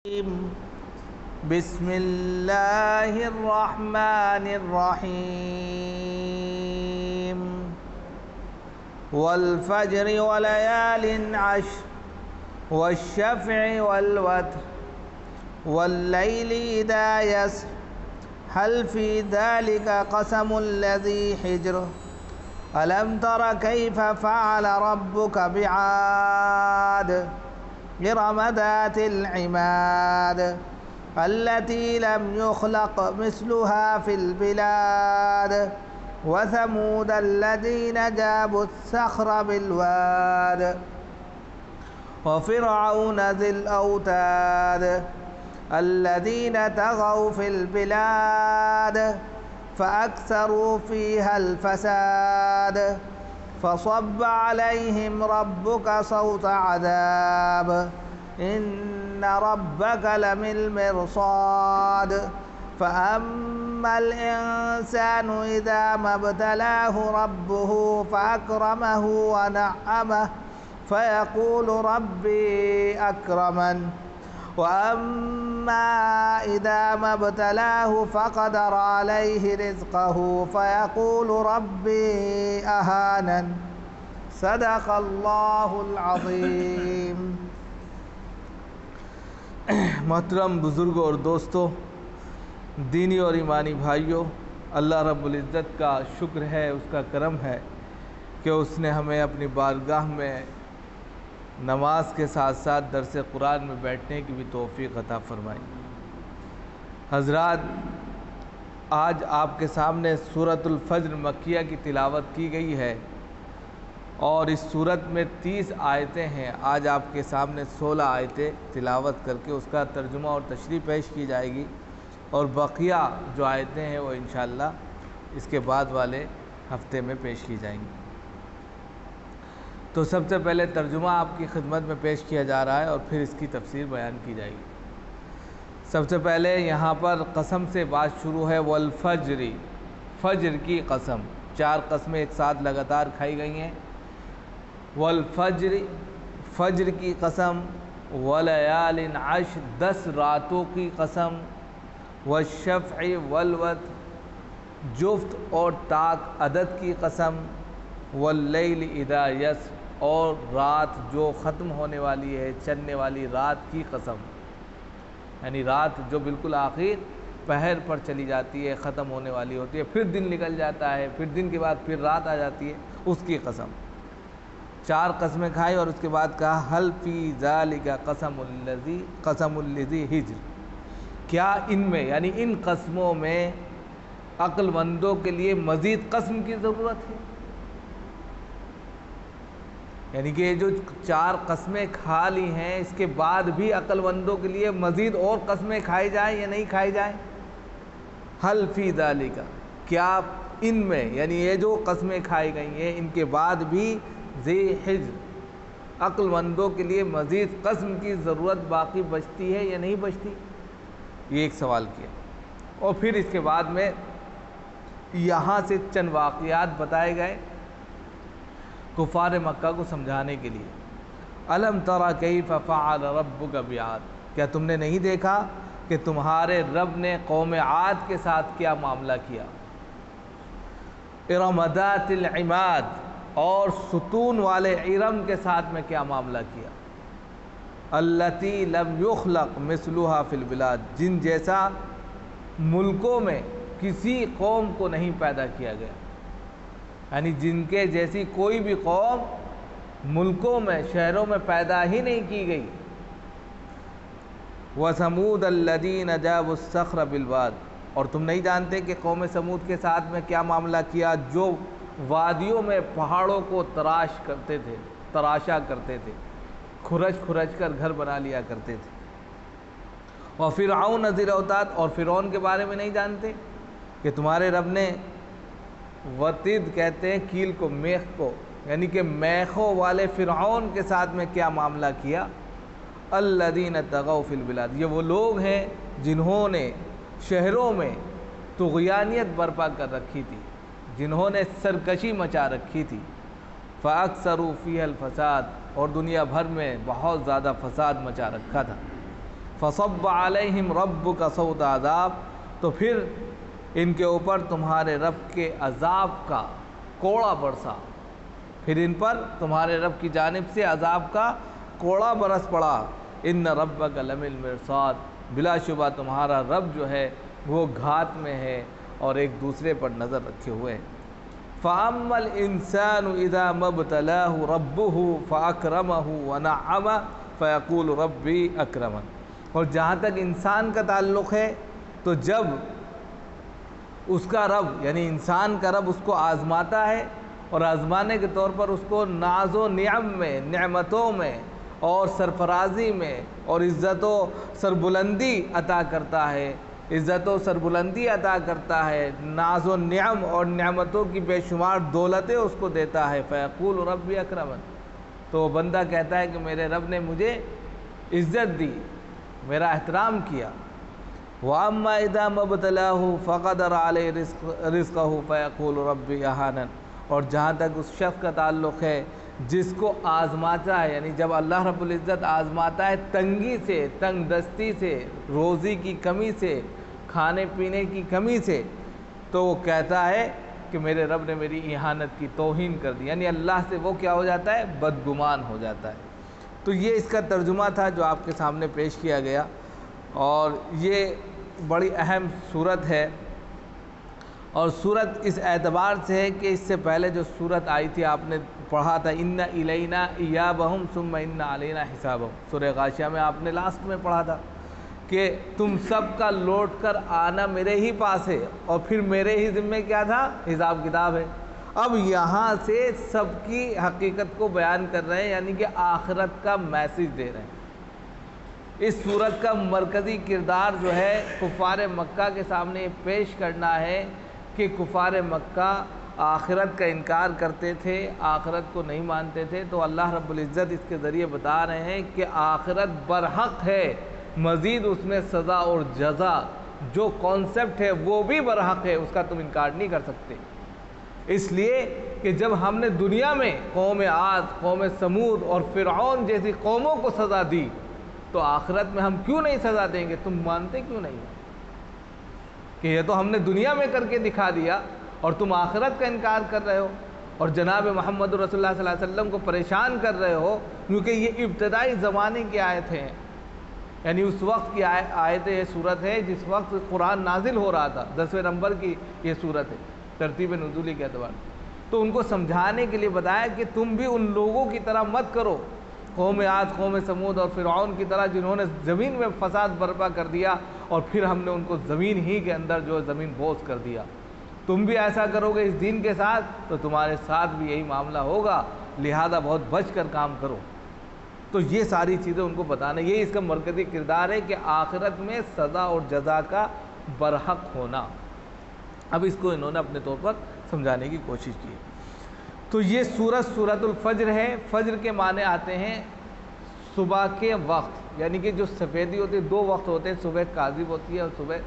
بسم الله الرحمن الرحيم والفجر وليال عشر والشفع والوتر والليل إذا يسر هل في ذلك قسم الذي حجر ألم تر كيف فعل ربك بعاد إرم ذات العماد التي لم يخلق مثلها في البلاد وثمود الذين جابوا الصخر بالواد وفرعون ذي الأوتاد الذين طغوا في البلاد فأكثروا فيها الفساد فصب عليهم ربك صوت عذاب إن ربك لبالمرصاد فأما الإنسان إذا ما ابتلاه ربه فأكرمه ونعمه فيقول ربي أكرمن وأما إذا ما ابتلاه فقدر عليه رزقه فيقول ربي أهانن صدق الله العظیم۔ محترم بزرگوں اور دوستوں، دینی اور ایمانی بھائیوں، اللہ رب العزت کا شکر ہے، اس کا کرم ہے کہ اس نے ہمیں اپنی بارگاہ میں نماز کے ساتھ ساتھ درس قرآن میں بیٹھنے کی بھی توفیق عطا فرمائی۔ حضرات، آج آپ کے سامنے سورۃ الفجر مکیہ کی تلاوت کی گئی ہے اور اس سورت میں 30 آیتیں ہیں۔ آج آپ کے سامنے 16 آیتیں تلاوت کر کے اس کا ترجمہ اور تشریح پیش کی جائے گی، اور بقیہ جو آیتیں ہیں وہ انشاءاللہ اس کے بعد والے ہفتے میں پیش کی جائیں گی۔ تو سب سے پہلے ترجمہ آپ کی خدمت میں پیش کیا جا رہا ہے اور پھر اس کی تفسیر بیان کی جائے گی۔ سب سے پہلے یہاں پر قسم سے بات شروع ہے، والفجر، فجر کی قسم۔ 4 قسمیں ایک ساتھ لگاتار کھائی گئی ہیں۔ والفجر، فجر کی قسم، ولیال عشر، 10 راتوں کی قسم، والشفع والوتر، جفت اور طاق عدد کی قسم، واللیل اذا یسر، اور رات جو ختم ہونے والی ہے، چلنے والی رات کی قسم، یعنی رات جو بالکل آخر پہر پر چلی جاتی ہے، ختم ہونے والی ہوتی ہے، پھر دن نکل جاتا ہے، پھر دن کے بعد پھر رات آ جاتی ہے، اس کی قسم۔ 4 قسمیں کھائی اور اس کے بعد کہا حل فی ذالک قسم الذی حجر، کیا ان میں یعنی ان قسموں میں عقل مندوں کے لیے مزید قسم کی ضرورت ہے؟ یعنی کہ یہ جو 4 قسمیں کھا لی ہیں اس کے بعد بھی عقل مندوں کے لیے مزید اور قسمیں کھائی جائیں یا نہیں کھائی جائیں؟ حل فی ذالک، کیا ان میں یعنی یہ جو قسمیں کھائی گئی ہیں ان کے بعد بھی ذی حجر، عقل مندوں کے لیے مزید قسم کی ضرورت باقی بچتی ہے یا نہیں بچتی؟ یہ ایک سوال کیا، اور پھر اس کے بعد میں یہاں سے چند واقعات بتائے گئے کفار مکہ کو سمجھانے کے لیے۔ الم تر کیف فعل ربک بعاد، کیا تم نے نہیں دیکھا کہ تمہارے رب نے قوم عاد کے ساتھ کیا معاملہ کیا؟ ارم ذات العماد، اور ستون والے ارم کے ساتھ میں کیا معاملہ کیا؟ التی لم یخلق مثلها فی البلاد، جن جیسا ملکوں میں کسی قوم کو نہیں پیدا کیا گیا، یعنی جن کے جیسی کوئی بھی قوم ملکوں میں، شہروں میں پیدا ہی نہیں کی گئی۔ وَثَمُودَ الَّذِينَ جَابُوا الصَّخْرَ بِالْوَادِ، اور تم نہیں جانتے کہ قوم سمود کے ساتھ میں کیا معاملہ کیا، جو وادیوں میں پہاڑوں کو تراشا کرتے تھے، کھرچ کر گھر بنا لیا کرتے تھے۔ وَفِرْعَوْنَ ذِي الْأَوْتَادِ، اور فرعون کے بارے میں نہیں جانتے کہ تمہارے رب نے وتید کہتے ہیں کیل کو، میخ کو، یعنی کہ میخوں والے فرعون کے ساتھ میں کیا معاملہ کیا۔ الذین طغوا فی البلاد، یہ وہ لوگ ہیں جنہوں نے شہروں میں طغیانیت برپا کر رکھی تھی، جنہوں نے سرکشی مچا رکھی تھی۔ فَأَكْثَرُوا فِيهَا الْفَسَادَ، اور دنیا بھر میں بہت زیادہ فساد مچا رکھا تھا۔ فصب علیہم ربک صوت عذاب، تو پھر ان کے اوپر تمہارے رب کے عذاب کا کوڑا برسا، پھر ان پر تمہارے رب کی جانب سے عذاب کا کوڑا برس پڑا۔ ان ربک لبالمرصاد، بلا شبہ تمہارا رب جو ہے وہ گھات میں ہے اور ایک دوسرے پر نظر رکھے ہوئے ہیں۔ فَأَمَّا الْإِنسَانُ إِذَا مَا ابْتَلَاهُ رَبُّهُ فَأَكْرَمَهُ وَنَعَّمَهُ فَيَقُولُ رَبِّي أَكْرَمَنِ، اور جہاں تک انسان کا تعلق ہے تو جب اس کا رب یعنی انسان کا رب اس کو آزماتا ہے اور آزمانے کے طور پر اس کو ناز و نعم میں، نعمتوں میں اور سرفرازی میں اور عزت و سربلندی عطا کرتا ہے، عزت و سربلندی عطا کرتا ہے، ناز و نعم اور نعمتوں کی بے شمار دولتیں اس کو دیتا ہے، فیقول ربی اکرمن، تو وہ بندہ کہتا ہے کہ میرے رب نے مجھے عزت دی، میرا احترام کیا۔ وَأَمَّا إِذَا مَا ابْتَلَاهُ فَقَدَرَ عَلَيْهِ رِزْقَهُ فَيَقُولُ رَبِّي أَهَانَنِ، اور جہاں تک اس شخص کا تعلق ہے جس کو آزماتا ہے، یعنی جب اللہ رب العزت آزماتا ہے تنگی سے، تنگ دستی سے، روزی کی کمی سے، کھانے پینے کی کمی سے، تو وہ کہتا ہے کہ میرے رب نے میری اہانت کی، توہین کر دی، یعنی اللہ سے وہ کیا ہو جاتا ہے، بدگمان ہو جاتا ہے۔ تو یہ اس کا ترجمہ تھا جو آپ کے سامنے پیش کیا گیا، اور یہ بڑی اہم صورت ہے، اور صورت اس اعتبار سے ہے کہ اس سے پہلے جو صورت آئی تھی آپ نے پڑھا تھا ان الینا ایابہم ثم ان علینا حسابہم، سورہ غاشیہ میں آپ نے لاسٹ میں پڑھا تھا کہ تم سب کا لوٹ کر آنا میرے ہی پاس ہے اور پھر میرے ہی ذمے کیا تھا، حساب کتاب ہے۔ اب یہاں سے سب کی حقیقت کو بیان کر رہے ہیں، یعنی کہ آخرت کا میسج دے رہے ہیں۔ اس صورت کا مرکزی کردار جو ہے کفار مکہ کے سامنے پیش کرنا ہے کہ کفار مکہ آخرت کا انکار کرتے تھے، آخرت کو نہیں مانتے تھے، تو اللہ رب العزت اس کے ذریعے بتا رہے ہیں کہ آخرت برحق ہے، مزید اس میں سزا اور جزا جو کانسیپٹ ہے وہ بھی برحق ہے، اس کا تم انکار نہیں کر سکتے۔ اس لیے کہ جب ہم نے دنیا میں قوم عاد، قوم سمود اور فرعون جیسی قوموں کو سزا دی، تو آخرت میں ہم کیوں نہیں سزا دیں گے؟ تم مانتے کیوں نہیں کہ یہ تو ہم نے دنیا میں کر کے دکھا دیا اور تم آخرت کا انکار کر رہے ہو اور جناب محمد رسول اللہ صلی اللہ علیہ وسلم کو پریشان کر رہے ہو، کیونکہ یہ ابتدائی زمانے کی آیتیں ہیں، یعنی اس وقت کی آیتیں، یہ صورت ہے جس وقت قرآن نازل ہو رہا تھا، 10ویں نمبر کی یہ صورت ہے ترتیب نزولی کے اعتبار سے۔ تو ان کو سمجھانے کے لیے بتایا کہ تم بھی ان لوگوں کی طرح مت کرو، قوم عاد، قوم سمود اور فرعون کی طرح، جنہوں نے زمین میں فساد برپا کر دیا اور پھر ہم نے ان کو زمین ہی کے اندر جو زمین بوس کر دیا۔ تم بھی ایسا کرو گے اس دین کے ساتھ تو تمہارے ساتھ بھی یہی معاملہ ہوگا، لہذا بہت بچ کر کام کرو۔ تو یہ ساری چیزیں ان کو بتانا، یہ اس کا مرکزی کردار ہے کہ آخرت میں سزا اور جزا کا برحق ہونا۔ اب اس کو انہوں نے اپنے طور پر سمجھانے کی کوشش کی۔ تو یہ سورۃ الفجر ہے۔ فجر کے معنی آتے ہیں صبح کے وقت، یعنی کہ جو سفیدی ہوتی ہے، دو وقت ہوتے ہیں، صبح کاذب ہوتی ہے اور صبح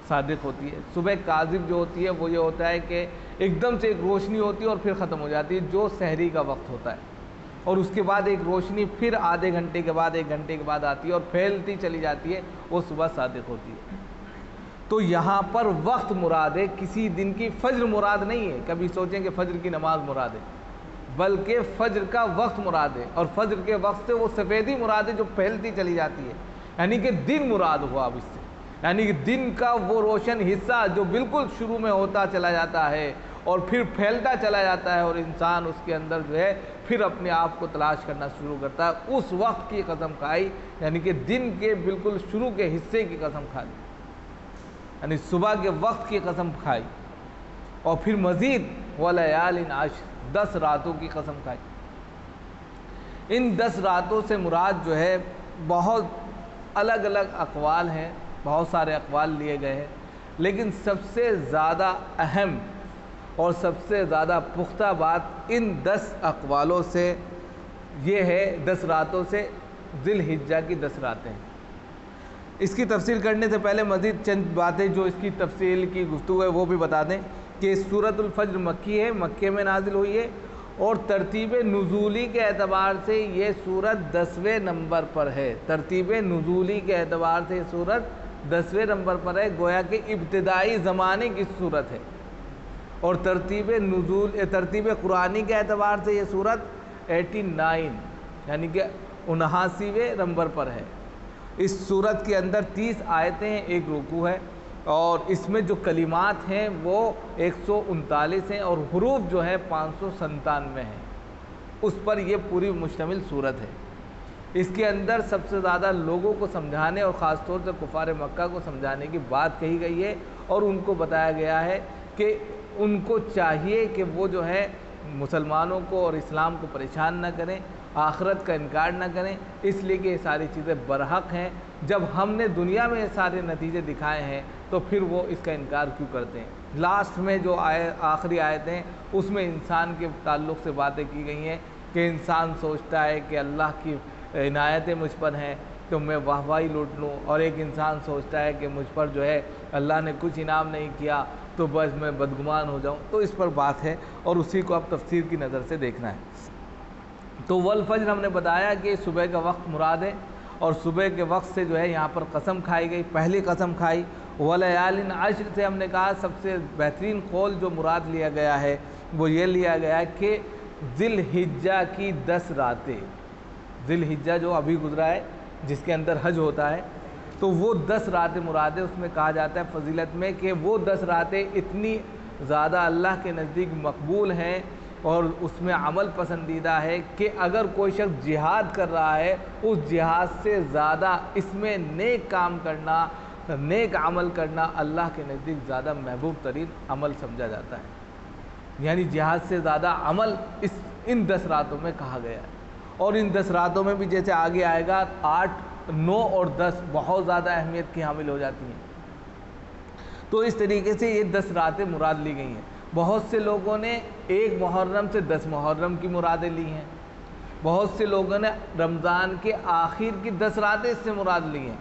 صادق ہوتی ہے۔ صبح کاذب جو ہوتی ہے وہ یہ ہوتا ہے کہ ایک دم سے ایک روشنی ہوتی ہے اور پھر ختم ہو جاتی ہے، جو سحری کا وقت ہوتا ہے، اور اس کے بعد ایک روشنی پھر آدھے گھنٹے کے بعد، ایک گھنٹے کے بعد آتی ہے اور پھیلتی چلی جاتی ہے، وہ صبح صادق ہوتی ہے۔ تو یہاں پر وقت مراد ہے، کسی دن کی فجر مراد نہیں ہے، کبھی سوچیں کہ فجر کی نماز مراد ہے، بلکہ فجر کا وقت مراد ہے، اور فجر کے وقت سے وہ سفیدی مراد ہے جو پھیلتی چلی جاتی ہے، یعنی کہ دن مراد ہوا اب اس سے، یعنی کہ دن کا وہ روشن حصہ جو بالکل شروع میں ہوتا چلا جاتا ہے اور پھر پھیلتا چلا جاتا ہے، اور انسان اس کے اندر جو ہے پھر اپنے آپ کو تلاش کرنا شروع کرتا ہے، اس وقت کی قسم کھائی، یعنی کہ دن کے بالکل شروع کے حصے کی قسم کھائی، یعنی صبح کے وقت کی قسم کھائی، اور پھر مزید وَلَيَالٍ عَشْرٍ، 10 راتوں کی قسم کھائی۔ ان 10 راتوں سے مراد جو ہے بہت الگ الگ اقوال ہیں، بہت سارے اقوال لیے گئے ہیں، لیکن سب سے زیادہ اہم اور سب سے زیادہ پختہ بات ان 10 اقوالوں سے یہ ہے، 10 راتوں سے ذی الحجہ کی 10 راتیں ہیں۔ اس کی تفصیل کرنے سے پہلے مزید چند باتیں جو اس کی تفصیل کی گفتگو ہے وہ بھی بتا دیں کہ سورۃ الفجر مکی ہے، مکے میں نازل ہوئی ہے، اور ترتیب نزولی کے اعتبار سے یہ سورت 10ویں نمبر پر ہے۔ ترتیب نزولی کے اعتبار سے یہ سورت 10ویں نمبر پر ہے، گویا کہ ابتدائی زمانے کی سورت ہے۔ اور ترتیب قرآنی کے اعتبار سے یہ سورت 89 یعنی کہ 79ویں نمبر پر ہے۔ اس سورت کے اندر 30 آیتیں ہیں، ایک رکوع ہے، اور اس میں جو کلمات ہیں وہ 139 ہیں، اور حروف جو ہے 597 ہیں۔ اس پر یہ پوری مشتمل سورت ہے۔ اس کے اندر سب سے زیادہ لوگوں کو سمجھانے اور خاص طور سے کفار مکہ کو سمجھانے کی بات کہی گئی ہے، اور ان کو بتایا گیا ہے کہ ان کو چاہیے کہ وہ جو ہے مسلمانوں کو اور اسلام کو پریشان نہ کریں، آخرت کا انکار نہ کریں، اس لیے کہ یہ ساری چیزیں برحق ہیں۔ جب ہم نے دنیا میں یہ سارے نتیجے دکھائے ہیں تو پھر وہ اس کا انکار کیوں کرتے ہیں۔ لاسٹ میں جو آخری آیت ہیں اس میں انسان کے تعلق سے باتیں کی گئی ہیں کہ انسان سوچتا ہے کہ اللہ کی عنایتیں مجھ پر ہیں تو میں واہ واہی لوٹ لوں، اور ایک انسان سوچتا ہے کہ مجھ پر جو ہے اللہ نے کچھ انعام نہیں کیا تو بس میں بدگمان ہو جاؤں۔ تو اس پر بات ہے، اور اسی کو اب تفسیر کی نظر سے دیکھنا ہے۔ تو والفجر ہم نے بتایا کہ صبح کا وقت مراد ہے، اور صبح کے وقت سے جو ہے یہاں پر قسم کھائی گئی، پہلی قسم کھائی۔ ولیال عشر سے ہم نے کہا سب سے بہترین قول جو مراد لیا گیا ہے وہ یہ لیا گیا ہے کہ ذی الحجہ کی 10 راتیں، ذی الحجہ جو ابھی گزرا ہے جس کے اندر حج ہوتا ہے، تو وہ 10 راتیں مراد ہے۔ اس میں کہا جاتا ہے فضیلت میں کہ وہ 10 راتیں اتنی زیادہ اللہ کے نزدیک مقبول ہیں اور اس میں عمل پسندیدہ ہے کہ اگر کوئی شخص جہاد کر رہا ہے اس جہاد سے زیادہ اس میں نیک کام کرنا، نیک عمل کرنا اللہ کے نزدیک زیادہ محبوب ترین عمل سمجھا جاتا ہے۔ یعنی جہاد سے زیادہ عمل ان 10 راتوں میں کہا گیا ہے، اور ان 10 راتوں میں بھی جیسے آگے آئے گا 8، 9 اور 10 بہت زیادہ اہمیت کی حامل ہو جاتی ہیں۔ تو اس طریقے سے یہ 10 راتیں مراد لی گئی ہیں۔ بہت سے لوگوں نے 1 محرم سے 10 محرم کی مرادیں لی ہیں، بہت سے لوگوں نے رمضان کے آخر کی 10 راتیں اس سے مراد لی ہیں،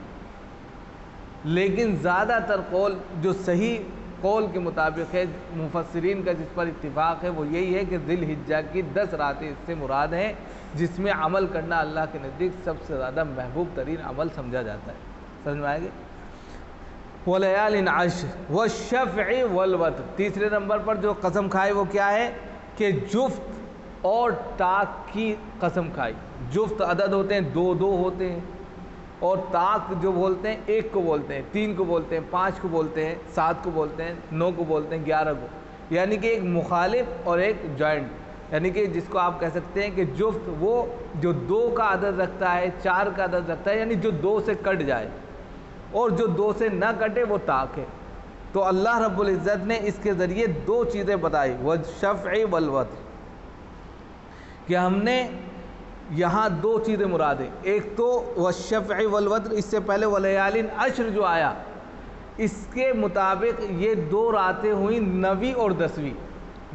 لیکن زیادہ تر قول جو صحیح قول کے مطابق ہے مفسرین کا جس پر اتفاق ہے وہ یہی ہے کہ ذی الحجہ کی 10 راتیں اس سے مراد ہیں، جس میں عمل کرنا اللہ کے نزدیک سب سے زیادہ محبوب ترین عمل سمجھا جاتا ہے۔ سمجھ میں آئے گی؟ وَلَيَالٍ عَشْرٍ وَالشَّفْعِ وَالْوَتْرِ، تیسرے نمبر پر جو قسم کھائی وہ کیا ہے کہ جفت اور طاق کی قسم کھائی۔ جفت عدد ہوتے ہیں، 2 2 ہوتے ہیں، اور طاق جو بولتے ہیں 1 کو بولتے ہیں، 3 کو بولتے ہیں، 5 کو بولتے ہیں، 7 کو بولتے ہیں، 9 کو بولتے ہیں، 11 کو، یعنی کہ ایک مخالف اور ایک جوائنٹ، یعنی کہ جس کو آپ کہہ سکتے ہیں کہ جفت وہ جو 2 کا عدد رکھتا ہے، 4 کا عدد رکھتا ہے، یعنی جو 2 سے کٹ جائے، اور جو 2 سے نہ کٹے وہ طاق ہے۔ تو اللہ رب العزت نے اس کے ذریعے 2 چیزیں بتائی، والشفع والوتر، کہ ہم نے یہاں 2 چیزیں مراد ہیں۔ ایک تو والشفع والوتر، اس سے پہلے ولیال عشر جو آیا اس کے مطابق یہ 2 راتیں ہوئیں 9ویں اور 10ویں۔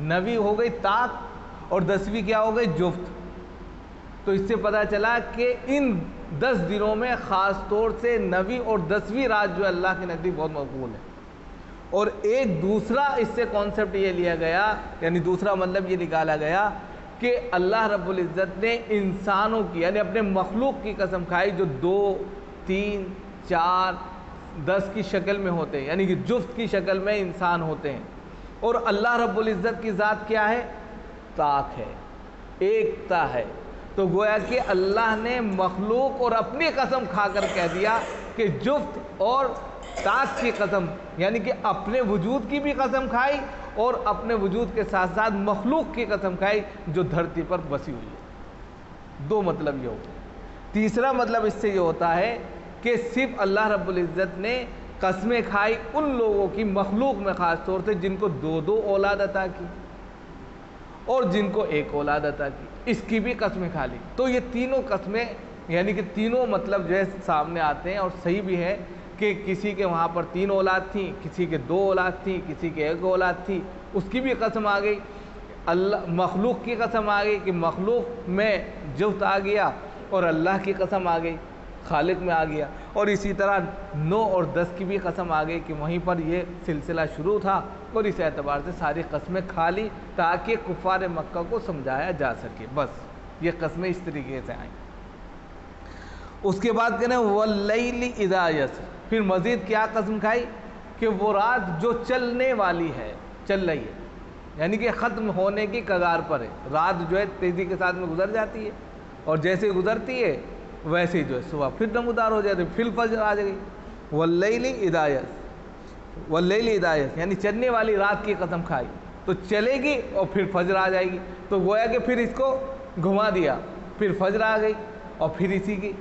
9ویں ہو گئی طاق اور 10ویں کیا ہو گئی جفت۔ تو اس سے پتہ چلا کہ ان 10 دنوں میں خاص طور سے 9ویں اور 10ویں رات جو اللہ کے نزدیک بہت مقبول ہے۔ اور ایک دوسرا اس سے کانسیپٹ یہ لیا گیا، یعنی دوسرا مطلب یہ نکالا گیا کہ اللہ رب العزت نے انسانوں کی یعنی اپنے مخلوق کی قسم کھائی جو 2 3 4 10 کی شکل میں ہوتے ہیں، یعنی کہ جفت کی شکل میں انسان ہوتے ہیں، اور اللہ رب العزت کی ذات کیا ہے؟ طاق ہے، ایکتا ہے۔ تو گویا کہ اللہ نے مخلوق اور اپنی قسم کھا کر کہہ دیا کہ جفت اور طاق کی قسم، یعنی کہ اپنے وجود کی بھی قسم کھائی اور اپنے وجود کے ساتھ ساتھ مخلوق کی قسم کھائی جو دھرتی پر بسی ہوئی ہے۔ 2 مطلب یہ ہو۔ تیسرا مطلب اس سے یہ ہوتا ہے کہ صرف اللہ رب العزت نے قسمیں کھائی ان لوگوں کی مخلوق میں خاص طور سے جن کو 2 اولاد عطا کی اور جن کو 1 اولاد عطا کی، اس کی بھی قسمیں کھا لی۔ تو یہ تینوں قسمیں یعنی کہ تینوں مطلب جو ہے سامنے آتے ہیں، اور صحیح بھی ہے کہ کسی کے وہاں پر 3 اولاد تھیں، کسی کے 2 اولاد تھی، کسی کے 1 اولاد تھی، اس کی بھی قسم آ گئی۔ اللہ مخلوق کی قسم آ گئی کہ مخلوق میں جفت آ گیا، اور اللہ کی قسم آ گئی خالق میں آ گیا، اور اسی طرح 9 اور 10 کی بھی قسم آ گئی کہ وہیں پر یہ سلسلہ شروع تھا، اور اس اعتبار سے ساری قسمیں کھا لی تاکہ کفار مکہ کو سمجھایا جا سکے، بس یہ قسمیں اس طریقے سے آئیں۔ اس کے بعد کہنا وَاللَّيْلِ إِذَا يَسْرِ، پھر مزید کیا قسم کھائی کہ وہ رات جو چلنے والی ہے، چل رہی ہے، یعنی کہ ختم ہونے کی کگار پر ہے، رات جو ہے تیزی کے ساتھ میں گزر جاتی ہے، اور جیسے گزرتی ہے ویسے ہی جو ہے صبح پھر نمودار ہو جاتی ہے، پھر فجر آ جائے گی۔ وَاللَّيْلِ إِذَا يَسْرِ، وَاللَّيْلِ إِذَا يَسْرِ، یعنی چلنے والی رات کی قسم کھائی، تو چلے گی اور پھر فجر آ جائے گی، تو گویا کہ پھر اس کو گھما دیا، پھر فجر آ گئی، اور پھر اسی کی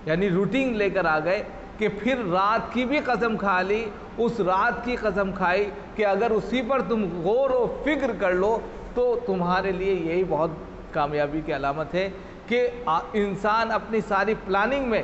یعنی روٹین لے کر آ گئے کہ پھر رات کی بھی قسم کھا لی، اس رات کی قسم کھائی کہ اگر اسی پر تم غور و فکر کر لو تو تمہارے لیے یہی بہت کامیابی کی علامت ہے کہ انسان اپنی ساری پلاننگ میں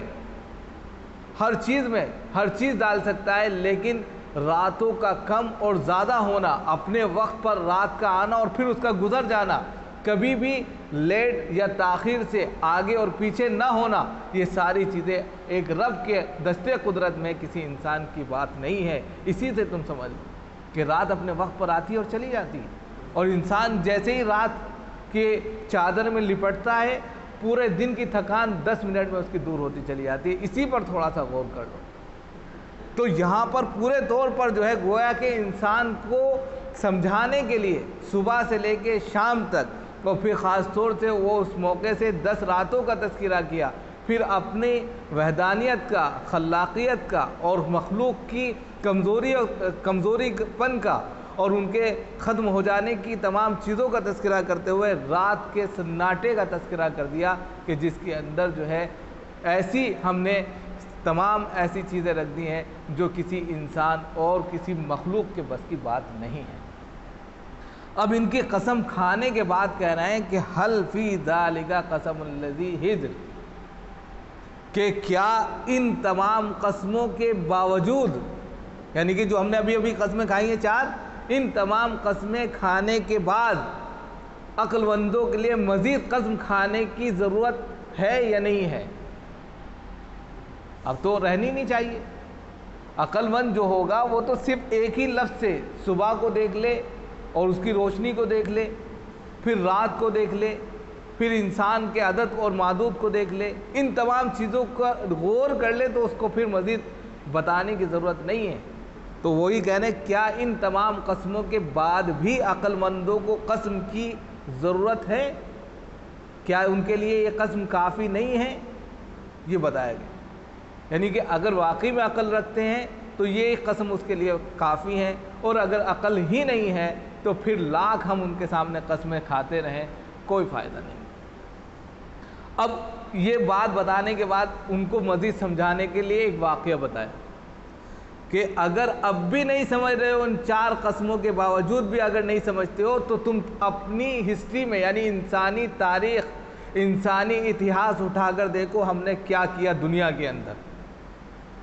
ہر چیز ڈال سکتا ہے، لیکن راتوں کا کم اور زیادہ ہونا، اپنے وقت پر رات کا آنا اور پھر اس کا گزر جانا، کبھی بھی لیٹ یا تاخیر سے آگے اور پیچھے نہ ہونا، یہ ساری چیزیں ایک رب کے دستے قدرت میں کسی انسان کی بات نہیں ہے۔ اسی سے تم سمجھ لو کہ رات اپنے وقت پر آتی ہے اور چلی جاتی ہے، اور انسان جیسے ہی رات کے چادر میں لپٹتا ہے پورے دن کی تھکان 10 منٹ میں اس کی دور ہوتی چلی جاتی ہے۔ اسی پر تھوڑا سا غور کر لو۔ تو یہاں پر پورے طور پر جو ہے گویا کہ انسان کو سمجھانے کے لیے صبح سے لے کے شام تک، اور پھر خاص طور سے وہ اس موقع سے 10 راتوں کا تذکرہ کیا، پھر اپنی وحدانیت کا، خلاقیت کا، اور مخلوق کی کمزوری پن کا اور ان کے ختم ہو جانے کی تمام چیزوں کا تذکرہ کرتے ہوئے رات کے سناٹے کا تذکرہ کر دیا کہ جس کے اندر جو ہے ایسی ہم نے تمام ایسی چیزیں رکھ دی ہیں جو کسی انسان اور کسی مخلوق کے بس کی بات نہیں ہے۔ اب ان کی قسم کھانے کے بعد کہہ رہے ہیں کہ حل فی ذالک قسم الذی حجر، کہ کیا ان تمام قسموں کے باوجود، یعنی کہ جو ہم نے ابھی قسمیں کھائی ہیں 4، ان تمام قسمیں کھانے کے بعد عقل مندوں کے لیے مزید قسم کھانے کی ضرورت ہے یا نہیں ہے؟ اب تو رہنی نہیں چاہیے۔ عقل مند جو ہوگا وہ تو صرف ایک ہی لفظ سے صبح کو دیکھ لے اور اس کی روشنی کو دیکھ لے، پھر رات کو دیکھ لے، پھر انسان کے عدد اور معدود کو دیکھ لے، ان تمام چیزوں کا غور کر لے تو اس کو پھر مزید بتانے کی ضرورت نہیں ہے۔ تو وہی کہنے کیا ان تمام قسموں کے بعد بھی عقل مندوں کو قسم کی ضرورت ہے؟ کیا ان کے لیے یہ قسم کافی نہیں ہے؟ یہ بتایا گیا، یعنی کہ اگر واقعی میں عقل رکھتے ہیں تو یہ قسم اس کے لیے کافی ہیں، اور اگر عقل ہی نہیں ہے تو پھر لاکھ ہم ان کے سامنے قسمیں کھاتے رہیں، کوئی فائدہ نہیں۔ اب یہ بات بتانے کے بعد ان کو مزید سمجھانے کے لیے ایک واقعہ بتایا کہ اگر اب بھی نہیں سمجھ رہے ہو، ان 4 قسموں کے باوجود بھی اگر نہیں سمجھتے ہو تو تم اپنی ہسٹری میں یعنی انسانی تاریخ، انسانی اتہاس اٹھا کر دیکھو ہم نے کیا کیا دنیا کے اندر،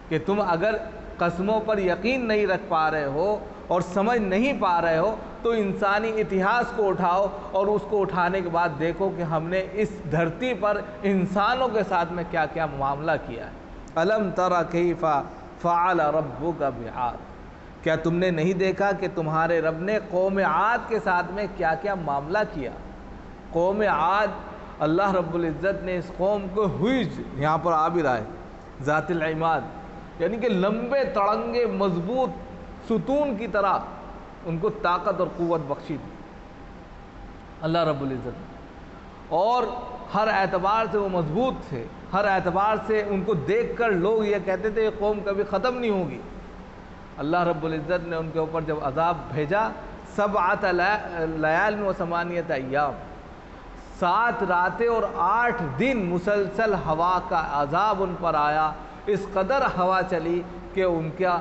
کہ تم اگر قسموں پر یقین نہیں رکھ پا رہے ہو اور سمجھ نہیں پا رہے ہو تو انسانی اتہاس کو اٹھاؤ، اور اس کو اٹھانے کے بعد دیکھو کہ ہم نے اس دھرتی پر انسانوں کے ساتھ میں کیا کیا معاملہ کیا ہے۔ الم تر کیف فعل ربک بعاد، کیا تم نے نہیں دیکھا کہ تمہارے رب نے قوم عاد کے ساتھ میں کیا کیا معاملہ کیا؟ قوم عاد، اللہ رب العزت نے اس قوم کو حجر، یہاں پر آ بھی رہا ہے، ذات العماد، یعنی کہ لمبے تڑنگے مضبوط ستون کی طرح ان کو طاقت اور قوت بخشی تھی اللہ رب العزت نے، اور ہر اعتبار سے وہ مضبوط تھے، ہر اعتبار سے ان کو دیکھ کر لوگ یہ کہتے تھے یہ قوم کبھی ختم نہیں ہوگی۔ اللہ رب العزت نے ان کے اوپر جب عذاب بھیجا 7 لیال و 8 ایام، 7 راتیں اور 8 دن مسلسل ہوا کا عذاب ان پر آیا، اس قدر ہوا چلی کہ ان کا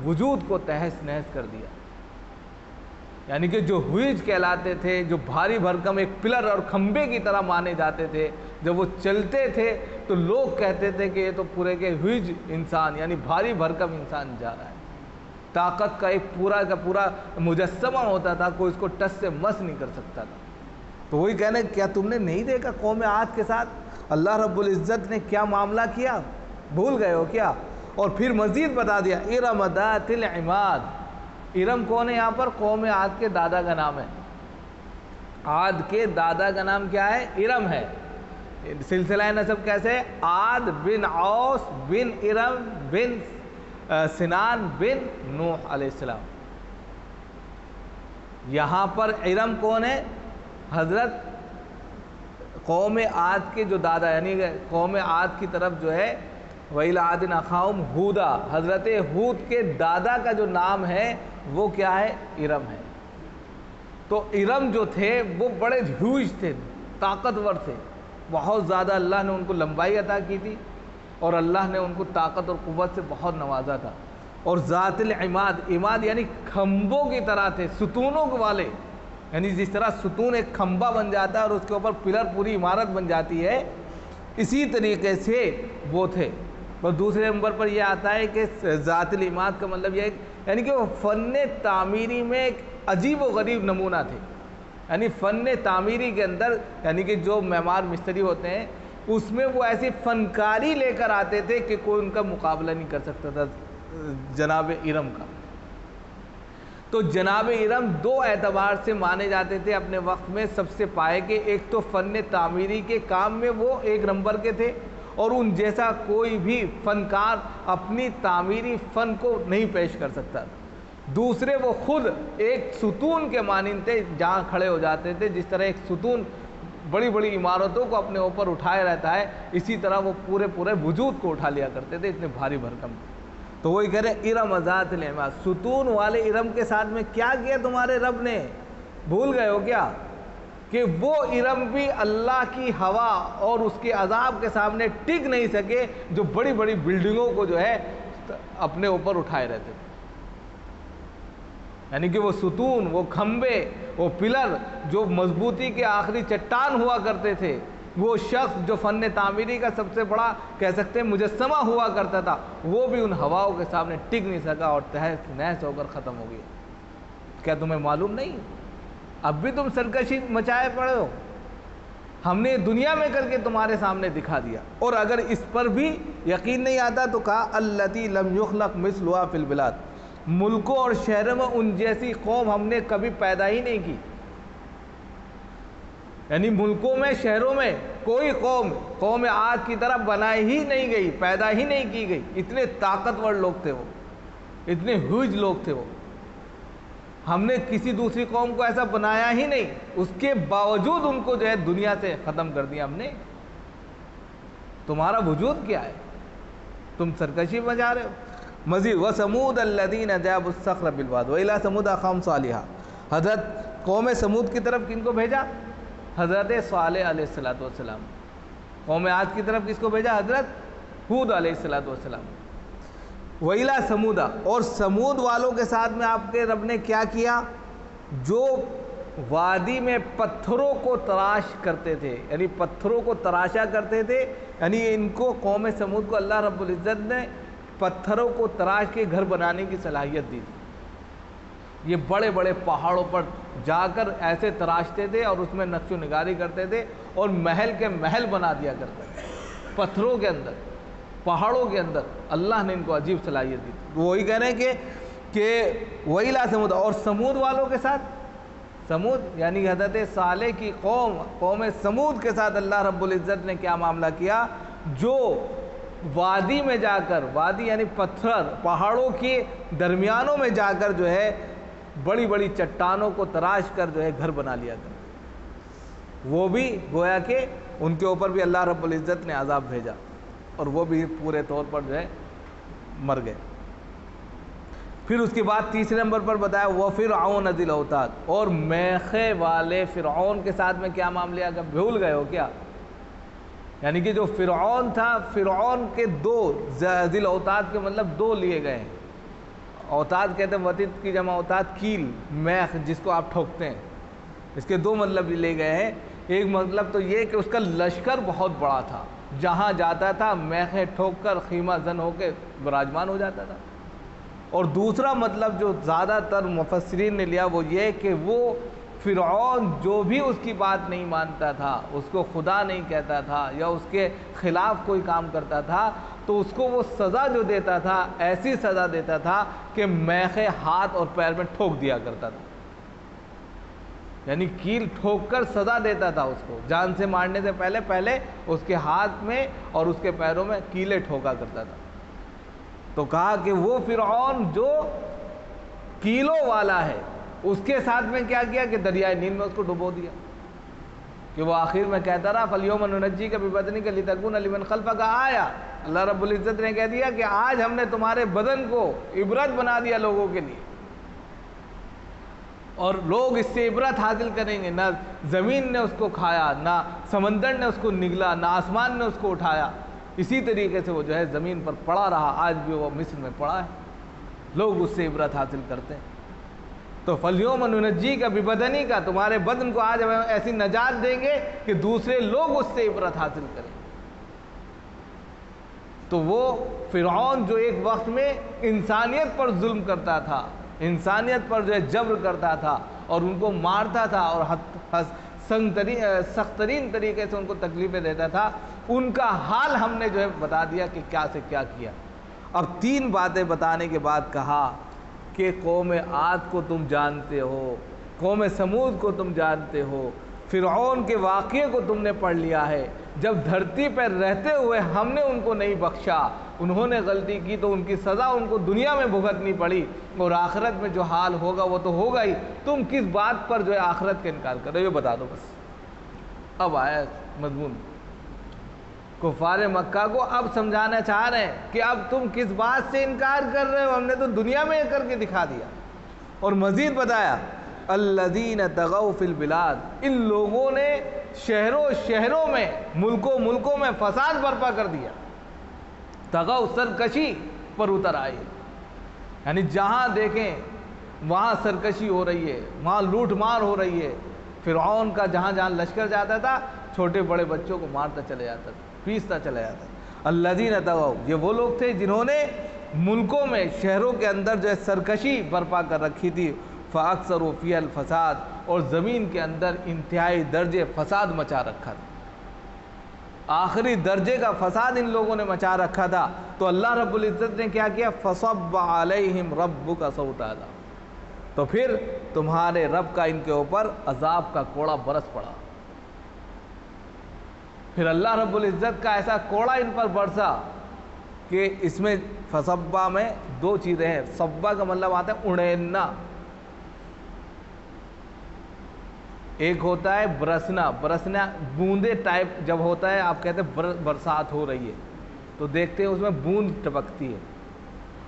وجود کو تہس نہس کر دیا، یعنی کہ جو ہوئج کہلاتے تھے، جو بھاری بھرکم ایک پلر اور کھمبے کی طرح مانے جاتے تھے، جب وہ چلتے تھے تو لوگ کہتے تھے کہ یہ تو پورے کے ہوئج انسان یعنی بھاری بھرکم انسان جا رہا ہے، طاقت کا ایک پورا کا پورا مجسمہ ہوتا تھا، کوئی اس کو ٹس سے مس نہیں کر سکتا تھا۔ تو وہی کہنے کیا تم نے نہیں دیکھا قوم عاد کے ساتھ اللہ رب العزت نے کیا معاملہ کیا؟ بھول گئے ہو کیا؟ اور پھر مزید بتا دیا ارم ذات العماد. ارم کون ہے یہاں پر؟ قوم عاد کے دادا کا نام ہے. عاد کے دادا کا نام کیا ہے؟ ارم ہے. سلسلہ نسب کیسے؟ عاد بن اوس بن ارم بن سنان بن نوح علیہ السلام. یہاں پر ارم کون ہے؟ حضرت قوم عاد کے جو دادا، یعنی قوم عاد کی طرف جو ہے وَإِلَىٰ عَادٍ أَخَاهُمْ هُودًا، حضرت ہود کے دادا کا جو نام ہے وہ کیا ہے؟ ارم ہے. تو ارم جو تھے وہ بڑے ہیوج تھے، طاقتور تھے، بہت زیادہ اللہ نے ان کو لمبائی عطا کی تھی اور اللہ نے ان کو طاقت اور قوت سے بہت نوازا تھا. اور ذات العماد، عماد یعنی کھمبوں کی طرح تھے، ستونوں والے. یعنی جس طرح ستون ایک کھمبا بن جاتا ہے اور اس کے اوپر پلر پوری عمارت بن جاتی ہے، اسی طریقے سے وہ تھے. اور دوسرے نمبر پر یہ آتا ہے کہ ذات العماد کا مطلب یہ ہے یعنی کہ وہ فن تعمیری میں ایک عجیب و غریب نمونہ تھے. یعنی فن تعمیری کے اندر، یعنی کہ جو معمار مستری ہوتے ہیں اس میں وہ ایسی فنکاری لے کر آتے تھے کہ کوئی ان کا مقابلہ نہیں کر سکتا تھا جناب ارم کا. تو جناب ارم دو اعتبار سے مانے جاتے تھے اپنے وقت میں سب سے پائے کے. ایک تو فن تعمیری کے کام میں وہ ایک نمبر کے تھے اور ان جیسا کوئی بھی فنکار اپنی تعمیری فن کو نہیں پیش کر سکتا تھا. دوسرے وہ خود ایک ستون کے مانند تھے، جہاں کھڑے ہو جاتے تھے. جس طرح ایک ستون بڑی بڑی عمارتوں کو اپنے اوپر اٹھائے رہتا ہے، اسی طرح وہ پورے وجود کو اٹھا لیا کرتے تھے، اتنے بھاری بھرکم. تو وہی کہہ رہے ارم ذات العماد، ستون والے ارم کے ساتھ میں کیا کیا تمہارے رب نے؟ بھول گئے ہو کیا کہ وہ ارم بھی اللہ کی ہوا اور اس کے عذاب کے سامنے ٹک نہیں سکے، جو بڑی بڑی بلڈنگوں کو جو ہے اپنے اوپر اٹھائے رہتے تھے. یعنی کہ وہ ستون، وہ کھمبے، وہ پلر جو مضبوطی کے آخری چٹان ہوا کرتے تھے، وہ شخص جو فن تعمیری کا سب سے بڑا کہہ سکتے ہیں مجسمہ ہوا کرتا تھا، وہ بھی ان ہواؤں کے سامنے ٹک نہیں سکا اور تہس نہس ہو کر ختم ہو گیا. کیا تمہیں معلوم نہیں؟ اب بھی تم سرکشی مچائے پڑے ہو. ہم نے دنیا میں کر کے تمہارے سامنے دکھا دیا. اور اگر اس پر بھی یقین نہیں آتا تو کہا التی لم یخلق مثلها فی البلاد، ملکوں اور شہروں میں ان جیسی قوم ہم نے کبھی پیدا ہی نہیں کی. یعنی ملکوں میں شہروں میں کوئی قوم عاد کی طرح بنائی ہی نہیں گئی، پیدا ہی نہیں کی گئی. اتنے طاقتور لوگ تھے وہ، اتنے ہیوج لوگ تھے وہ. ہم نے کسی دوسری قوم کو ایسا بنایا ہی نہیں، اس کے باوجود ان کو جو ہے دنیا سے ختم کر دیا ہم نے. تمہارا وجود کیا ہے؟ تم سرکشی بجا رہے ہو. مزید وَثَمُودَ الَّذِينَ جَابُوا الصَّخْرَ بِالْوَادِ وَإِلَىٰ ثَمُودَ أَخَاهُمْ صَالِحًا. حضرت قوم سمود کی طرف کن کو بھیجا؟ حضرت صالح علیہ السلام. قوم عاد کی طرف کس کو بھیجا؟ حضرت ہود علیہ السلام. وَإِلَىٰ ثَمُودَ، اور سمود والوں کے ساتھ میں آپ کے رب نے کیا کیا؟ جو وادی میں پتھروں کو تراش کرتے تھے، یعنی پتھروں کو تراشا کرتے تھے. یعنی ان کو قوم سمود کو اللہ رب العزت نے پتھروں کو تراش کے گھر بنانے کی صلاحیت دی تھی. یہ بڑے بڑے پہاڑوں پر جا کر ایسے تراشتے تھے اور اس میں نقش و نگاری کرتے تھے اور محل کے محل بنا دیا کرتے تھے پتھروں کے اندر، پہاڑوں کے اندر. اللہ نے ان کو عجیب صلاحیت دی تھی. وہی کہہ رہے ہیں کہ وَإِلَىٰ ثَمُودَ، اور سمود والوں کے ساتھ، سمود یعنی حضرت صالح کی قوم سمود کے ساتھ اللہ رب العزت نے کیا معاملہ کیا؟ جو وادی میں جا کر، وادی یعنی پتھر، پہاڑوں کے درمیانوں میں جا کر جو ہے بڑی بڑی چٹانوں کو تراش کر جو ہے گھر بنا لیا کر. وہ بھی گویا کہ ان کے اوپر بھی اللہ رب العزت نے عذاب بھیجا اور وہ بھی پورے طور پر جو ہے مر گئے. پھر اس کے بعد تیسرے نمبر پر بتایا وَفِرْعَوْنَ ذِي الْأَوْتَادِ، اور میخے والے فرعون کے ساتھ میں کیا معاملہ ہے؟ بھول گئے ہو کیا؟ یعنی کہ جو فرعون تھا، فرعون کے دو ذی الاوتاد کے مطلب دو لیے گئے ہیں. اوتاد کہتے ہیں وطید کی جمع اوتاد، کیل، میخ جس کو آپ ٹھوکتے ہیں. اس کے دو مطلب لے گئے ہیں. ایک مطلب تو یہ کہ اس کا لشکر بہت بڑا تھا، جہاں جاتا تھا میخیں ٹھوک کر خیمہ زن ہو کے براجمان ہو جاتا تھا. اور دوسرا مطلب جو زیادہ تر مفسرین نے لیا وہ یہ کہ وہ فرعون جو بھی اس کی بات نہیں مانتا تھا، اس کو خدا نہیں کہتا تھا یا اس کے خلاف کوئی کام کرتا تھا، تو اس کو وہ سزا جو دیتا تھا ایسی سزا دیتا تھا کہ میخیں ہاتھ اور پیر میں ٹھوک دیا کرتا تھا، یعنی کیل ٹھوک کر سزا دیتا تھا اس کو، جان سے مارنے سے پہلے اس کے ہاتھ میں اور اس کے پیروں میں کیلیں ٹھوکا کرتا تھا۔ تو کہا کہ وہ فرعون جو کیلوں والا ہے، اس کے ساتھ میں کیا کیا کہ دریائے نیل میں اس کو ڈبو دیا، کہ وہ آخر میں کہتا رہا فَالْيَوْمَ نُنَجِّيكَ بِبَدَنِكَ لِتَكُونَ لِمَنْ خَلْفَكَ آیَةً۔ اللہ رب العزت نے کہہ دیا کہ آج ہم نے تمہارے بدن کو عبرت بنا دیا لوگوں کے لیے، اور لوگ اس سے عبرت حاصل کریں گے۔ نہ زمین نے اس کو کھایا، نہ سمندر نے اس کو نگلا، نہ آسمان نے اس کو اٹھایا، اسی طریقے سے وہ جو ہے زمین پر پڑا رہا، آج بھی وہ مصر میں پڑا ہے، لوگ اس سے عبرت حاصل کرتے ہیں۔ تو فَالْيَوْمَ نُنَجِّيكَ بِبَدَنِكَ، تمہارے بدن کو آج ہم ایسی نجات دیں گے کہ دوسرے لوگ اس سے عبرت حاصل کریں۔ تو وہ فرعون جو ایک وقت میں انسانیت پر ظلم کرتا تھا، انسانیت پر جو ہے جبر کرتا تھا اور ان کو مارتا تھا اور سخت ترین طریقے سے ان کو تکلیفیں دیتا تھا، ان کا حال ہم نے جو ہے بتا دیا کہ کیا سے کیا کیا۔ اب 3 باتیں بتانے کے بعد کہا کہ قوم عاد کو تم جانتے ہو، قوم سمود کو تم جانتے ہو، فرعون کے واقعے کو تم نے پڑھ لیا ہے، جب دھرتی پر رہتے ہوئے ہم نے ان کو نہیں بخشا، انہوں نے غلطی کی تو ان کی سزا ان کو دنیا میں بھگتنی پڑی، اور آخرت میں جو حال ہوگا وہ تو ہوگا ہی، تم کس بات پر جو ہے آخرت کا انکار کر رہے ہو یہ بتا دو بس۔ اب آیا مضمون، کفار مکہ کو اب سمجھانا چاہ رہے ہیں کہ اب تم کس بات سے انکار کر رہے ہو، ہم نے تو دنیا میں کر کے دکھا دیا۔ اور مزید بتایا الذین طغوا فی البلاد، ان لوگوں نے شہروں میں ملکوں میں فساد برپا کر دیا۔ طغوا سرکشی پر اتر آئے، یعنی جہاں دیکھیں وہاں سرکشی ہو رہی ہے، وہاں لوٹ مار ہو رہی ہے۔ فرعون کا جہاں لشکر جاتا تھا چھوٹے بڑے بچوں کو مارتا چلے جاتا تھا، پیستا چلا جاتا تھا۔ الذین طغوا، یہ وہ لوگ تھے جنہوں نے ملکوں میں شہروں کے اندر جو ہے سرکشی برپا کر رکھی تھی۔ فَأَكْثَرُوا فِيهَا الْفَسَادَ، اور زمین کے اندر انتہائی درجے فساد مچا رکھا تھا، آخری درجے کا فساد ان لوگوں نے مچا رکھا تھا۔ تو اللہ رب العزت نے کیا کیا؟ فَصَبَّ عَلَيْهِمْ رَبُّكَ صَوْتَ عَذَابٍ، تو پھر تمہارے رب کا ان کے اوپر عذاب کا کوڑا برس پڑا۔ پھر اللہ رب العزت کا ایسا کوڑا ان پر برسا کہ اس میں فصبہ میں 2 چیزیں ہیں۔ صبہ کا مطلب آتا ہے اڑینا، ایک ہوتا ہے برسنا بوندے ٹائپ جب ہوتا ہے، آپ کہتے ہیں برسات ہو رہی ہے تو دیکھتے ہیں اس میں بوند ٹپکتی ہے،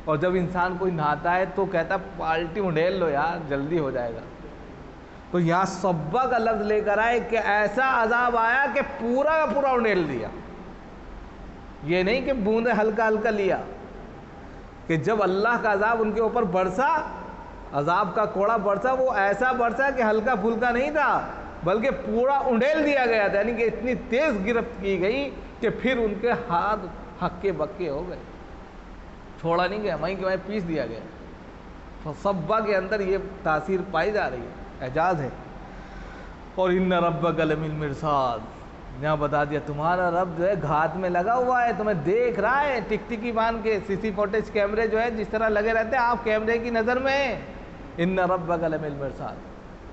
اور جب انسان کوئی نہاتا ہے تو کہتا ہے پالٹی اڑیل لو یار جلدی ہو جائے گا۔ تو یہاں صبہ کا لفظ لے کر آئے کہ ایسا عذاب آیا کہ پورا کا پورا اڑیل دیا، یہ نہیں کہ بوندے ہلکا ہلکا لیا، کہ جب اللہ کا عذاب ان کے اوپر برسا، عذاب کا کوڑا برسا، وہ ایسا برسا کہ ہلکا پھلکا نہیں تھا بلکہ پورا اڑیل دیا گیا تھا، یعنی کہ اتنی تیز گرفت کی گئی کہ پھر ان کے ہاتھ ہکے بکے ہو گئے، چھوڑا نہیں گیا، وہیں کہ وہیں پیس دیا گیا۔ صبہ کے اندر یہ تاثیر پائی جا رہی ہے، اعجاز ہے۔ اور ان ربک لبالمرصاد، یہاں بتا دیا تمہارا رب جو ہے گھات میں لگا ہوا ہے، تمہیں دیکھ رہا ہے، ٹکٹکی باندھ کے CC فوٹیج کیمرے جو ہے جس طرح لگے رہتے ہیں، آپ کیمرے کی نظر میں ہیں۔ ان ربک لبالمرصاد،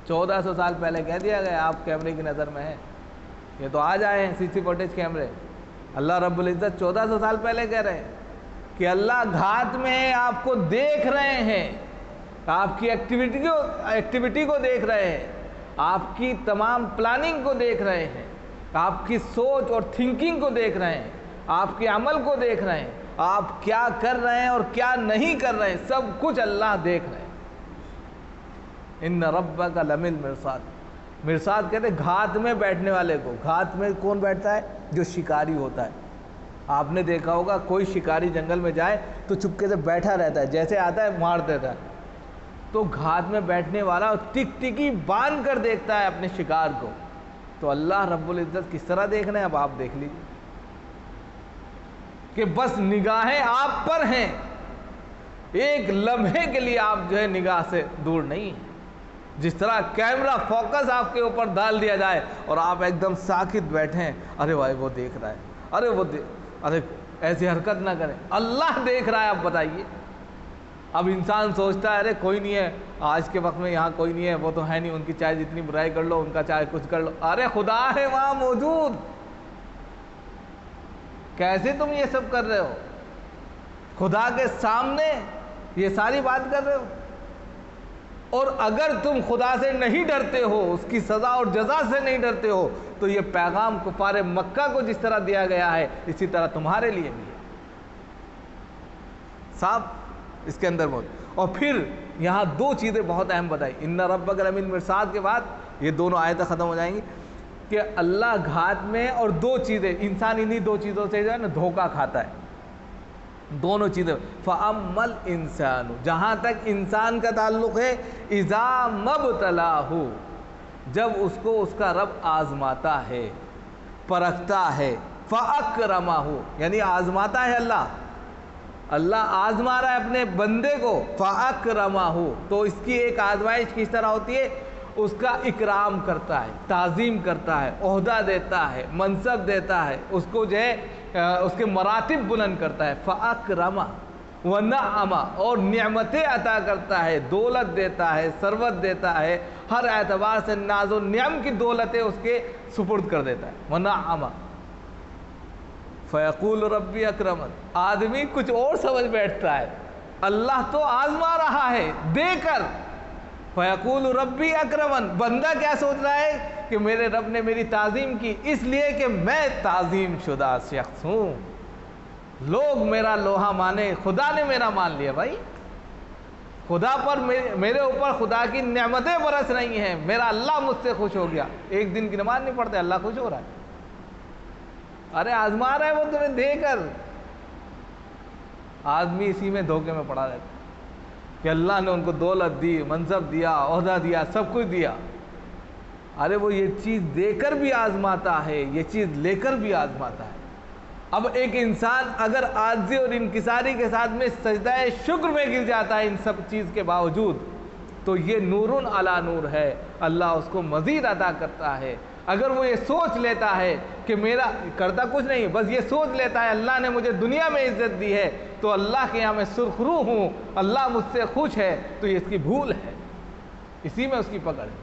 1400 سال پہلے کہہ دیا گیا آپ کیمرے کی نظر میں ہیں، یہ تو آج آئے ہیں CC فوٹیج کیمرے۔ اللہ رب العزت 1400 سال پہلے کہہ رہے ہیں کہ اللہ گھات میں ہے، آپ کو دیکھ رہے ہیں، آپ کی ایکٹیویٹی کو دیکھ رہے ہیں، آپ کی تمام پلاننگ کو دیکھ رہے ہیں، آپ کی سوچ اور تھنکنگ کو دیکھ رہے ہیں، آپ کے عمل کو دیکھ رہے ہیں، آپ کیا کر رہے ہیں اور کیا نہیں کر رہے ہیں، سب کچھ اللہ دیکھ رہے ہیں۔ ان ربک لبالمرصاد، مرصاد کہتے ہیں گھات میں بیٹھنے والے کو۔ گھات میں کون بیٹھتا ہے؟ جو شکاری ہوتا ہے۔ آپ نے دیکھا ہوگا کوئی شکاری جنگل میں جائے تو چپکے سے بیٹھا رہتا ہے، جیسے آتا ہے مار دیتا ہے۔ تو گھات میں بیٹھنے والا ٹکٹکی باندھ کر دیکھتا ہے اپنے شکار کو، تو اللہ رب العزت کس طرح دیکھ رہے ہیں اب آپ دیکھ لیجیے، کہ بس نگاہیں آپ پر ہیں، ایک لمحے کے لیے آپ جو ہے نگاہ سے دور نہیں ہیں۔ جس طرح کیمرہ فوکس آپ کے اوپر ڈال دیا جائے اور آپ ایک دم ساکت بیٹھیں، ارے بھائی وہ دیکھ رہا ہے، ارے ایسی حرکت نہ کریں، اللہ دیکھ رہا ہے، آپ بتائیے۔ اب انسان سوچتا ہے ارے کوئی نہیں ہے، آج کے وقت میں یہاں کوئی نہیں ہے، وہ تو ہے نہیں، ان کی چاہے جتنی برائی کر لو، ان کا چاہے کچھ کر لو، ارے خدا ہے وہاں موجود، کیسے تم یہ سب کر رہے ہو؟ خدا کے سامنے یہ ساری بات کر رہے ہو؟ اور اگر تم خدا سے نہیں ڈرتے ہو، اس کی سزا اور جزا سے نہیں ڈرتے ہو، تو یہ پیغام کفار مکہ کو جس طرح دیا گیا ہے اسی طرح تمہارے لیے بھی ہے، صاحب اس کے اندر بہت۔ اور پھر یہاں دو چیزیں بہت اہم بتائی، ان ربک لبل مرصاد کے بعد یہ دونوں آیتیں ختم ہو جائیں گی کہ اللہ گھات میں، اور دو چیزیں انسان انہی دو چیزوں سے جو ہے نا دھوکہ کھاتا ہے، دونوں چیزیں۔ فَأَمَّا الْإِنسَانُ، جہاں تک انسان کا تعلق ہے، اِذَا مَبْتَلَاهُ، جب اس کو اس کا رب آزماتا ہے، پرکھتا ہے، فَأَكْرَمَهُ، یعنی آزماتا ہے اللہ آزما رہا ہے اپنے بندے کو، فَأَكْرَمَهُ، تو اس کی ایک آزمائش کس طرح ہوتی ہے؟ اس کا اکرام کرتا ہے، تعظیم کرتا ہے، عہدہ دیتا ہے، منصب دیتا ہے، اس کو جو ہے اس کے مراتب بلند کرتا ہے، فَأَكْرَمَهُ وَنَعَّمَهُ، اور نعمتیں عطا کرتا ہے، دولت دیتا ہے، ثروت دیتا ہے، ہر اعتبار سے ناز و نعم کی دولتیں اس کے سپرد کر دیتا ہے، وَنَعَّمَهُ فَيَقُولُ رَبِّي أَكْرَمَنِ، آدمی کچھ اور سمجھ بیٹھتا ہے، اللہ تو آزما رہا ہے دے کر، فَيَقُولُ رَبِّي أَكْرَمَنِ، بندہ کیا سوچ رہا ہے کہ میرے رب نے میری تعظیم کی اس لیے کہ میں تعظیم شدہ شخص ہوں، لوگ میرا لوہا مانے، خدا نے میرا مان لیا۔ بھائی خدا پر میرے اوپر خدا کی نعمتیں برس رہی ہیں، میرا اللہ مجھ سے خوش ہو گیا، ایک دن کی نماز نہیں پڑھتے اللہ خوش ہو رہا ہے، ارے آزما رہا ہے وہ تمہیں دے کر۔ آدمی اسی میں دھوکے میں پڑا رہتا کہ اللہ نے ان کو دولت دی، منصب دیا، عہدہ دیا، سب کچھ دیا، ارے وہ یہ چیز دے کر بھی آزماتا ہے، یہ چیز لے کر بھی آزماتا ہے۔ اب ایک انسان اگر عاجزی اور انکساری کے ساتھ میں سجدہ شکر میں گر جاتا ہے ان سب چیز کے باوجود، تو یہ نور علی نور ہے، اللہ اس کو مزید عطا کرتا ہے۔ اگر وہ یہ سوچ لیتا ہے کہ میرا کرتا کچھ نہیں، بس یہ سوچ لیتا ہے اللہ نے مجھے دنیا میں عزت دی ہے تو اللہ کے یہاں میں سرخرو ہوں، اللہ مجھ سے خوش ہے، تو یہ اس کی بھول ہے، اسی میں اس کی پکڑ ہے۔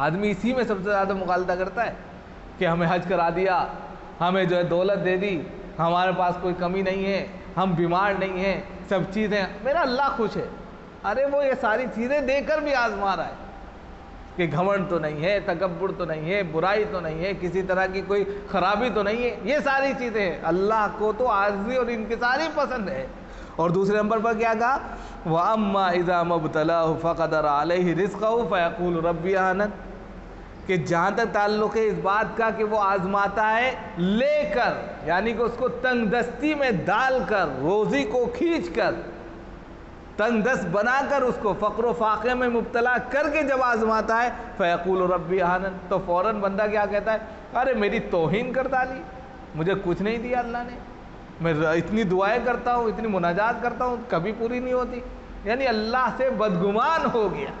آدمی اسی میں سب سے زیادہ مغالطہ کرتا ہے کہ ہمیں حج کرا دیا، ہمیں جو ہے دولت دے دی، ہمارے پاس کوئی کمی نہیں ہے، ہم بیمار نہیں ہیں، سب چیزیں، میرا اللہ خوش ہے۔ ارے وہ یہ ساری چیزیں دے کر بھی آزما رہا ہے کہ گھمنڈ تو نہیں ہے، تکبر تو نہیں ہے، برائی تو نہیں ہے، کسی طرح کی کوئی خرابی تو نہیں ہے، یہ ساری چیزیں ہیں۔ اللہ کو تو عاجزی اور انکساری پسند ہے۔ اور دوسرے نمبر پر کیا کہا؟ وَأَمَّا إِذَا مَبْتَلَاهُ فَقَدَرَ عَلَيْهِ رِزْقَهُ فَيَقُولُ رَبِّي أَهَانَنِ، کہ جہاں تک تعلق ہے اس بات کا کہ وہ آزماتا ہے لے کر، یعنی کہ اس کو تنگ دستی میں ڈال کر، روزی کو کھینچ کر، تنگ دست بنا کر، اس کو فقر و فاقے میں مبتلا کر کے جب آزماتا ہے، فیقول ربی اہانن، تو فوراً بندہ کیا کہتا ہے؟ ارے میری توہین کر ڈالی، مجھے کچھ نہیں دیا اللہ نے، میں اتنی دعائیں کرتا ہوں، اتنی مناجات کرتا ہوں، کبھی پوری نہیں ہوتی، یعنی اللہ سے بدگمان ہو گیا،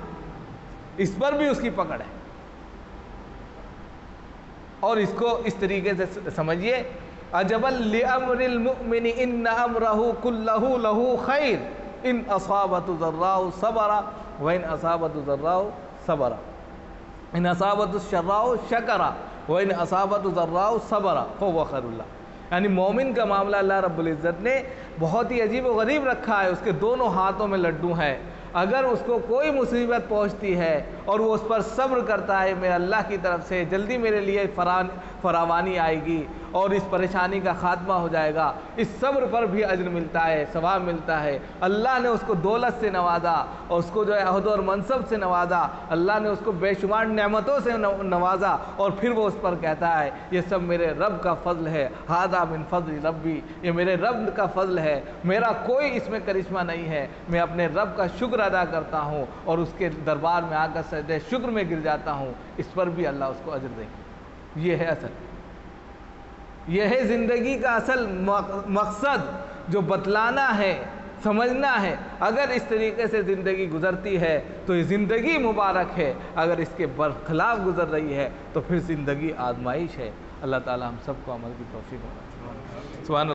اس پر بھی اس کی پکڑ ہے۔ اور اس کو اس طریقے سے سمجھیے، عجبا لامر المؤمن ان امرہ کلہ لہ خیر ان اصابت ضراء صبر وان اصابت ضراء صبر ان اصابت الشراء شکر وان اصابت ضراء صبر فهو خیر اللہ، یعنی مومن کا معاملہ اللہ رب العزت نے بہت ہی عجیب و غریب رکھا ہے، اس کے دونوں ہاتھوں میں لڈو ہیں، اگر اس کو کوئی مصیبت پہنچتی ہے اور وہ اس پر صبر کرتا ہے، میرے اللہ کی طرف سے جلدی میرے لیے فراوانی آئے گی اور اس پریشانی کا خاتمہ ہو جائے گا، اس صبر پر بھی اجر ملتا ہے، ثواب ملتا ہے۔ اللہ نے اس کو دولت سے نوازا اور اس کو جو ہے عہدہ اور منصب سے نوازا، اللہ نے اس کو بے شمار نعمتوں سے نوازا، اور پھر وہ اس پر کہتا ہے یہ سب میرے رب کا فضل ہے، ھذا من فضل ربی، یہ میرے رب کا فضل ہے، میرا کوئی اس میں کرشمہ نہیں ہے، میں اپنے رب کا شکر ادا کرتا ہوں اور اس کے دربار میں آ کر سجدہ شکر میں گر جاتا ہوں، اس پر بھی اللہ اس کو اجر دے گا۔ یہ ہے اصل، یہ ہے زندگی کا اصل مقصد جو بتلانا ہے سمجھنا ہے اگر اس طریقے سے زندگی گزرتی ہے تو یہ زندگی مبارک ہے، اگر اس کے برخلاف گزر رہی ہے تو پھر زندگی آزمائش ہے۔ اللہ تعالی ہم سب کو عمل کی توفیق عطا فرمائے۔ سبحان